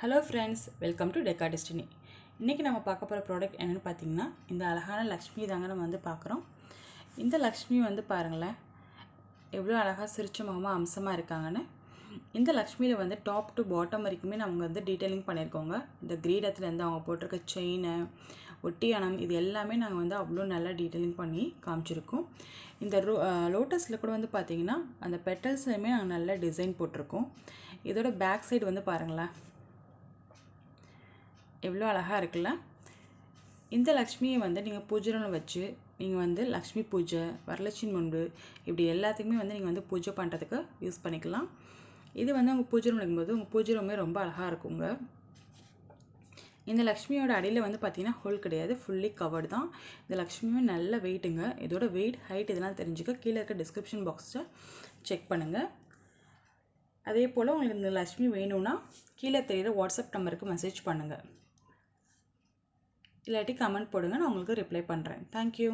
Hello friends, welcome to deca destiny. இன்றைக்கி நம்ம பார்க்க போகிற ப்ராடக்ட் என்னென்னு பார்த்தீங்கன்னா, இந்த அழகான லக்ஷ்மி தாங்க நம்ம பார்க்குறோம். இந்த லக்ஷ்மி பாருங்களேன், எவ்வளோ அழகாக சிரிச்ச முகமாக அம்சமாக இருக்காங்கன்னு. இந்த லக்ஷ்மியில் டாப் டு பாட்டம் வரைக்குமே நம்ம டீட்டெயிலிங் பண்ணியிருக்கோங்க. இந்த கிரீடத்துலேருந்து அவங்க போட்டிருக்க செயினு, ஒட்டியானம், இது எல்லாமே நாங்கள் அவ்வளோ நல்லா டீட்டெயிலிங் பண்ணி காமிச்சிருக்கோம். இந்த லோட்டஸில் கூட பார்த்தீங்கன்னா, அந்த பெட்டல்ஸ்லையுமே நாங்கள் நல்ல டிசைன் போட்டிருக்கோம். இதோட பேக் சைடு பாருங்களேன், எவ்வளோ அழகாக இருக்குல்ல. இந்த லக்ஷ்மியை நீங்கள் பூஜை ரூமில் வச்சு நீங்கள் லக்ஷ்மி பூஜை, வரலட்சுமி நோன்பு, இப்படி எல்லாத்துக்குமே நீங்கள் பூஜை பண்ணுறதுக்கு யூஸ் பண்ணிக்கலாம். இது உங்கள் பூஜை ரூமில் இருக்கும்போது உங்கள் பூஜை ரூமே ரொம்ப அழகாக இருக்குங்க. இந்த லக்ஷ்மியோட அடியில் பார்த்தீங்கன்னா ஹோல் கிடையாது, ஃபுல்லி கவர்டு தான். இந்த லக்ஷ்மியுமே நல்ல வெயிட்டுங்க. இதோட வெயிட், ஹைட் இதெல்லாம் தெரிஞ்சுக்க கீழே இருக்க டிஸ்கிரிப்ஷன் பாக்ஸில் செக் பண்ணுங்கள். அதே போல் உங்களுக்கு இந்த லக்ஷ்மி வேணும்னா கீழே தெரிகிற வாட்ஸ்அப் நம்பருக்கு மெசேஜ் பண்ணுங்கள், இல்லாட்டி கமெண்ட் போடுங்க, நான் உங்களுக்கு ரிப்ளை பண்ணுறேன். தேங்க்யூ.